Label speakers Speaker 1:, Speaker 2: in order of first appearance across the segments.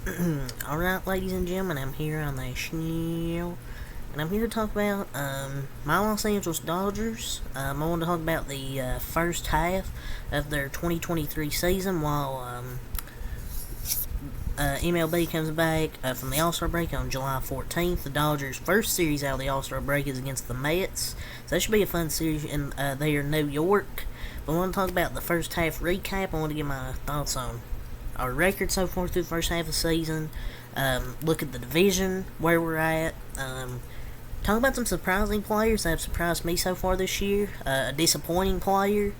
Speaker 1: Alright, ladies and gentlemen, I'm here on the show, and I'm here to talk about my Los Angeles Dodgers. I want to talk about the first half of their 2023 season while MLB comes back from the All-Star break on July 14th. The Dodgers' first series out of the All-Star break is against the Mets, so that should be a fun series in there in New York. But I want to talk about the first half recap. I want to give my thoughts on our record so far through the first half of the season, look at the division, where we're at, talk about some surprising players that have surprised me so far this year, a disappointing player.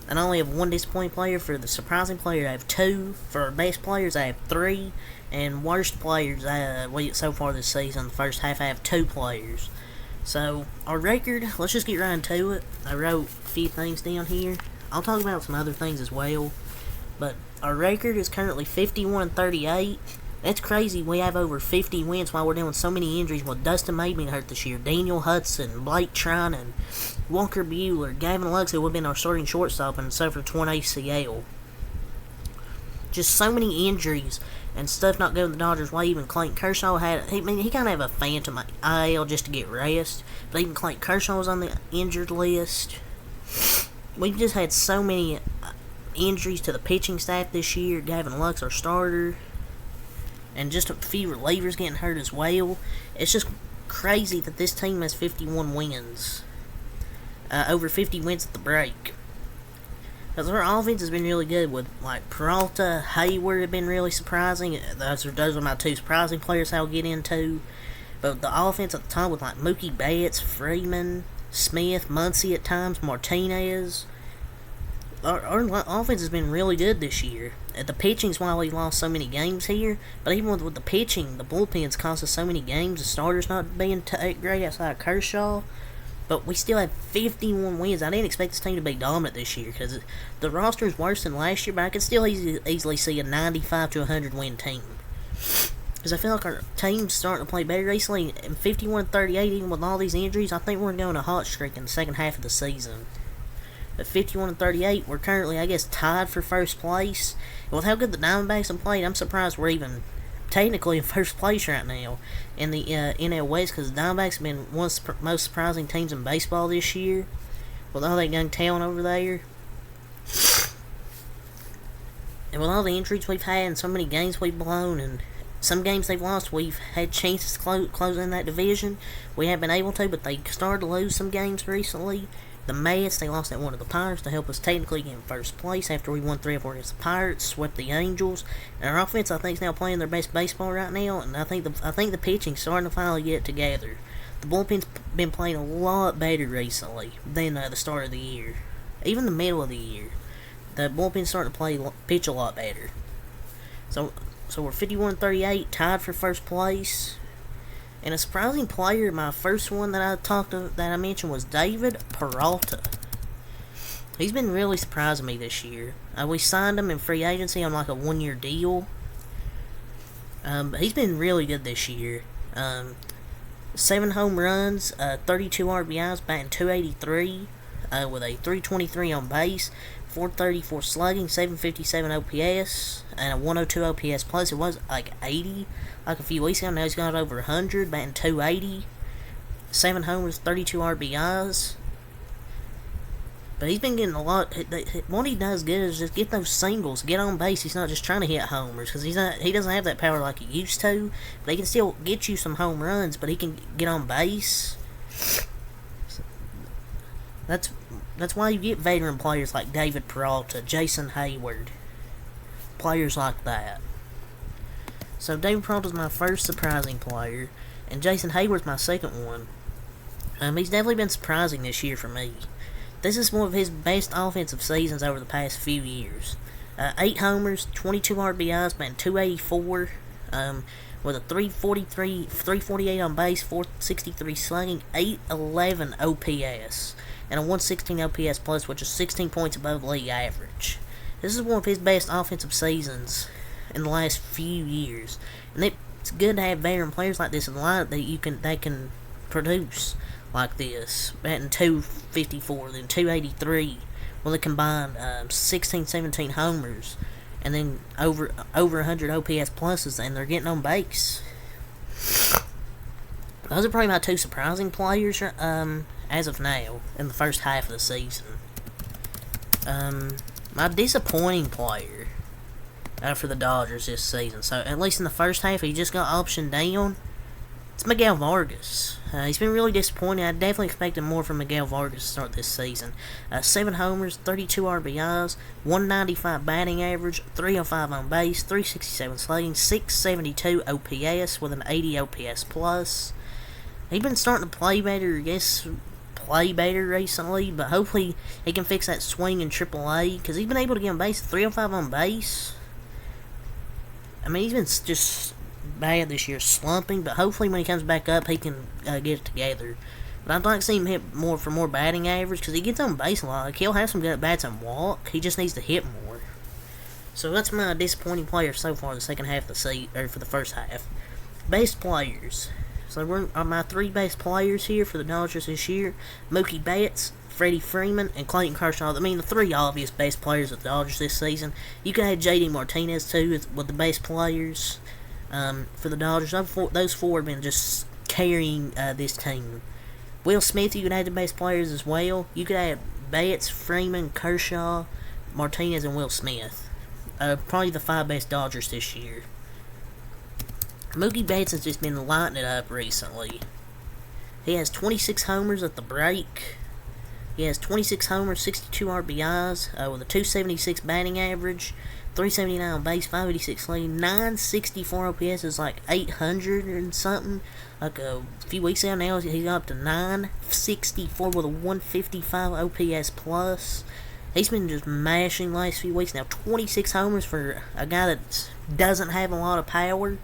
Speaker 1: I only have one disappointing player. For the surprising player, I have two. For our best players, I have three. And worst players, so far this season, the first half, I have two players. So, our record, let's just get right into it. I wrote a few things down here. I'll talk about some other things as well. But our record is currently 51-38. That's crazy. We have over 50 wins while we're dealing with so many injuries. Well, Dustin Maybe hurt this year. Daniel Hudson, Blake Trinan, Walker Buehler, Gavin Lux, who would have been our starting shortstop and suffered torn ACL. Just so many injuries and stuff not going the Dodgers' way. Even Clayton Kershaw he kind of have a phantom IL just to get rest. But even Clayton Kershaw was on the injured list. We've just had so many injuries to the pitching staff this year. Gavin Lux, our starter, and just a few relievers getting hurt as well. It's just crazy that this team has 51 wins. Over 50 wins at the break. Because our offense has been really good with, like, Peralta, Hayward have been really surprising. Those are my two surprising players I'll get into. But the offense at the top with, like, Mookie Betts, Freeman, Smith, Muncy at times, Martinez. Our offense has been really good this year. The pitching's why we lost so many games here. But even with the pitching, the bullpen's cost us so many games. The starters not being great outside of Kershaw. But we still have 51 wins. I didn't expect this team to be dominant this year because the roster is worse than last year. But I could still easily see a 95 to 100 win team. Because I feel like our team's starting to play better recently. And 51-38, even with all these injuries, I think we're going to go on a hot streak in the second half of the season. At 51-38, we're currently, I guess, tied for first place. And with how good the Diamondbacks have played, I'm surprised we're even technically in first place right now in the NL West, because the Diamondbacks have been one of the most surprising teams in baseball this year with all that young talent over there. And with all the injuries we've had and so many games we've blown and some games they've lost, we've had chances to close in that division. We haven't been able to, but they started to lose some games recently. The Mets, they lost that one to the Pirates to help us technically get in first place after we won 3 or 4 against the Pirates, swept the Angels. And our offense, I think, is now playing their best baseball right now, and I think the pitching's starting to finally get it together. The bullpen's been playing a lot better recently than the start of the year. Even the middle of the year. The bullpen's starting to pitch a lot better. So we're 51-38, tied for first place. And a surprising player, my first one that I mentioned was David Peralta. He's been really surprising me this year. We signed him in free agency on like a 1-year deal. But he's been really good this year. 7 home runs, 32 RBIs, batting .283, with a .323 on base, .434 slugging, .757 OPS, and a .102 OPS plus. It was like 80 like a few weeks ago. Now he's got over 100, batting .280, 7 homers, 32 RBIs. But he's been getting a lot. What he does good is just get those singles, get on base. He's not just trying to hit homers because he doesn't have that power like he used to. But he can still get you some home runs. But he can get on base. That's why you get veteran players like David Peralta, Jason Hayward, players like that. So David Peralta's my first surprising player, and Jason Hayward's my second one. He's definitely been surprising this year for me. This is one of his best offensive seasons over the past few years. 8 homers, 22 RBIs, batting .284, with a .348 on base, .463 slugging, .811 OPS, and a .116 OPS plus, which is 16 points above league average. This is one of his best offensive seasons in the last few years, and it's good to have veteran players like this in the lineup that can produce like this, batting .254, then .283, with a combined 16, 17 homers, and then over 100 OPS pluses, and they're getting on base. Those are probably my two surprising players as of now in the first half of the season. My disappointing player for the Dodgers this season, so at least in the first half he just got optioned down, it's Miguel Vargas. He's been really disappointing. I definitely expected more from Miguel Vargas to start this season. 7 homers, 32 RBIs, 195 batting average, 305 on base, 367 slugging, 672 OPS with an 80 OPS plus. He's been starting to play better, recently, but hopefully he can fix that swing in AAA, because he's been able to get on base, 305 on base. I mean, he's been just bad this year, slumping, but hopefully when he comes back up, he can get it together. But I'd like to see him hit more for more batting average, because he gets on base a lot. Like, he'll have some good at-bats and walk. He just needs to hit more. So that's my disappointing player so far the second half of the season, or for the first half. Base players. So we're on my 3 base players here for the Dodgers this year: Mookie Betts, Freddie Freeman, and Clayton Kershaw. I mean, the 3 obvious base players of the Dodgers this season. You can add JD Martinez too with the base players for the Dodgers. Those 4 have been just carrying this team. Will Smith, you can add the base players as well. You could add Betts, Freeman, Kershaw, Martinez, and Will Smith. Probably the 5 best Dodgers this year. Mookie Betts has just been lighting it up recently. He has 26 homers at the break. He has 26 homers, 62 RBIs, with a 276 batting average, 379 on base, 586 slugging, 964 OPS is like 800 and something. Like a few weeks ago now, he's up to 964 with a 155 OPS plus. He's been just mashing the last few weeks now. 26 homers for a guy that doesn't have a lot of power.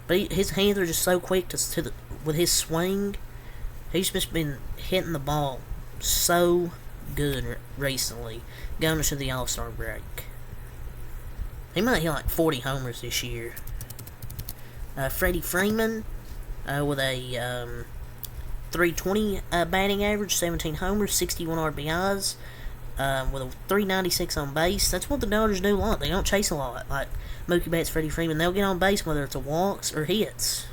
Speaker 1: But his hands are just so quick with his swing. He's just been hitting the ball so good recently, going into the All-Star break. He might hit like 40 homers this year. Freddie Freeman with a 320 batting average, 17 homers, 61 RBIs, with a 396 on base. That's what the Dodgers do a lot. They don't chase a lot. Like Mookie Betts, Freddie Freeman, they'll get on base whether it's a walks or hits.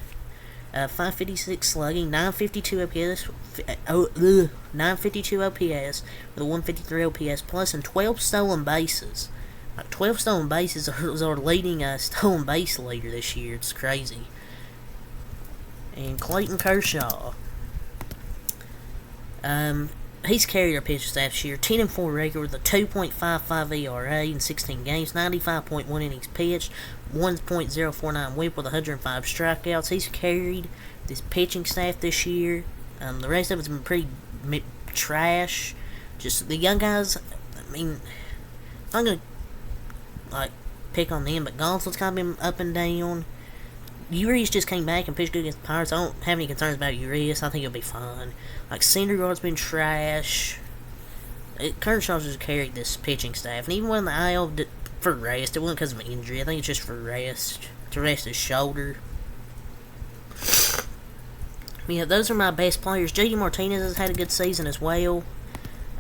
Speaker 1: 556 slugging, 952 OPS, 952 OPS with a 153 OPS plus, and 12 stolen bases. Like 12 stolen bases is our leading stolen base leader this year. It's crazy. And Clayton Kershaw. He's carried our pitching staff this year. 10-4 record with a 2.55 ERA in 16 games, 95.1 innings pitched, 1.049 WHIP with 105 strikeouts. He's carried this pitching staff this year. The rest of it's been pretty trash. Just the young guys. I mean, I'm gonna pick on them, but Gonsolin's kind of been up and down. Urias just came back and pitched good against the Pirates. I don't have any concerns about Urias. I think he'll be fine. Like, Syndergaard's been trash. Kershaw's just carried this pitching staff. And even when the IL for rest, it wasn't because of an injury. I think it's just for rest. To rest his shoulder. Yeah, those are my best players. JD Martinez has had a good season as well.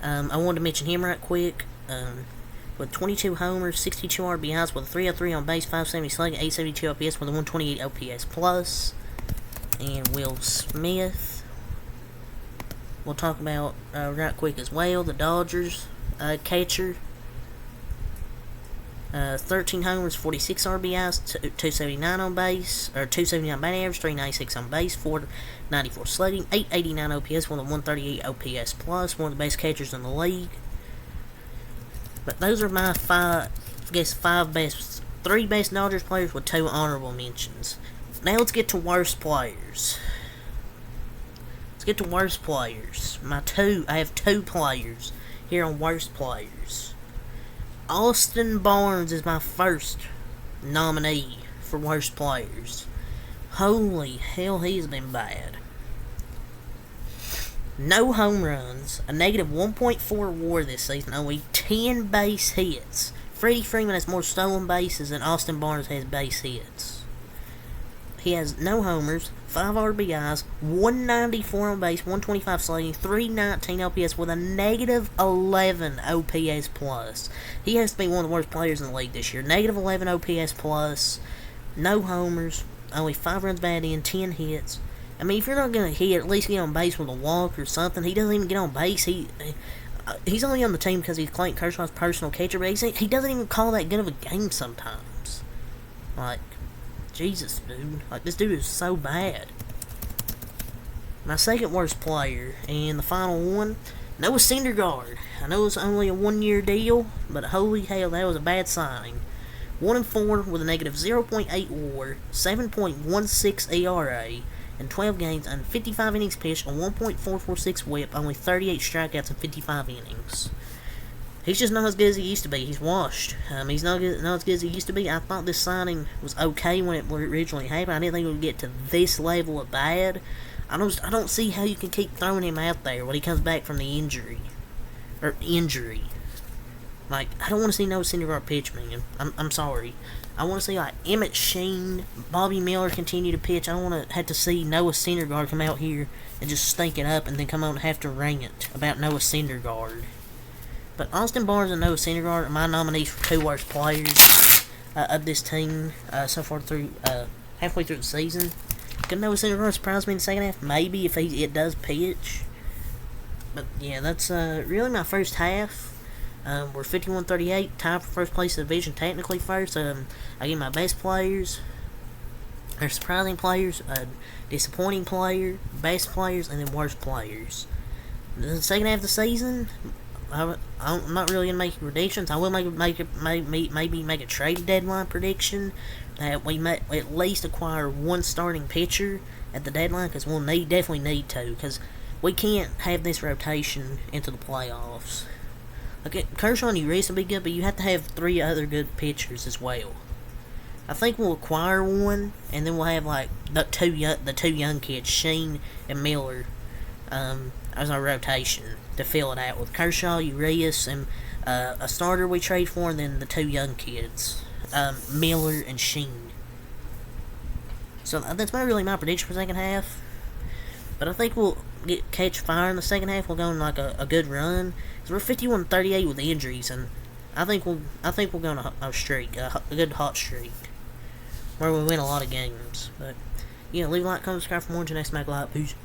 Speaker 1: I wanted to mention him right quick. With 22 homers, 62 RBIs, with a 303 on base, 570 slugging, 872 OPS, with a 128 OPS plus. And Will Smith, we'll talk about right quick as well. The Dodgers catcher, 13 homers, 46 RBIs, 279 on base, or 279 batting average, 396 on base, 494 slugging, 889 OPS, with a 138 OPS plus. One of the best catchers in the league. But those are my 3 best Dodgers players with 2 honorable mentions. Now let's get to worst players. I have 2 players here on worst players. Austin Barnes is my first nominee for worst players. Holy hell, he's been bad. No home runs, a negative 1.4 WAR this season, only 10 base hits. Freddie Freeman has more stolen bases than Austin Barnes has base hits. He has no homers, 5 RBIs, 194 on base, 125 slugging, 319 OPS with a negative 11 OPS plus. He has to be one of the worst players in the league this year. Negative 11 OPS plus, no homers, only 5 runs batted in, 10 hits. I mean, if you're not going to hit, at least get on base with a walk or something. He doesn't even get on base. He's only on the team because he's Clayton Kershaw's personal catcher, but he doesn't even call that good of a game sometimes. Like, Jesus, dude. Like, this dude is so bad. My second worst player, and the final one, Noah Syndergaard. I know it's only a 1-year deal, but holy hell, that was a bad signing. 1-4 with a negative 0.8 WAR, 7.16 ERA, in 12 games and 55 innings pitched, a 1.446 whip, only 38 strikeouts in 55 innings. He's just not as good as he used to be. He's washed. He's not as good as he used to be. I thought this signing was okay when it originally happened. I didn't think it would get to this level of bad. I don't see how you can keep throwing him out there when he comes back from the injury. Like, I don't want to see Noah Syndergaard pitch, man. I'm sorry. I want to see, like, Emmett Sheen, Bobby Miller continue to pitch. I don't want to have to see Noah Syndergaard come out here and just stink it up and then come on and have to rant about Noah Syndergaard. But Austin Barnes and Noah Syndergaard are my nominees for 2 worst players of this team so far through halfway through the season. Could Noah Syndergaard surprise me in the second half? Maybe, if it does pitch. But, yeah, that's really my first half. We're 51-38, tied for first place in the division, technically first. I get my best players, or surprising players, disappointing player, best players, and then worst players. The second half of the season, I'm not really gonna make predictions. I will maybe make a trade deadline prediction that we may at least acquire 1 starting pitcher at the deadline, because we'll definitely need to, because we can't have this rotation into the playoffs. Okay, Kershaw and Urias will be good, but you have to have 3 other good pitchers as well. I think we'll acquire 1, and then we'll have like the two young kids, Sheen and Miller, as our rotation to fill it out with Kershaw, Urias, and a starter we trade for, and then the 2 young kids, Miller and Sheen. So that's not really my prediction for the second half. But I think we'll catch fire in the second half. We'll go on like a good run. Cause we're 51-38 with injuries, and I think we'll go on a streak, a good hot streak, where we win a lot of games. But yeah, leave a like, comment, subscribe for more. Until next time, Peace.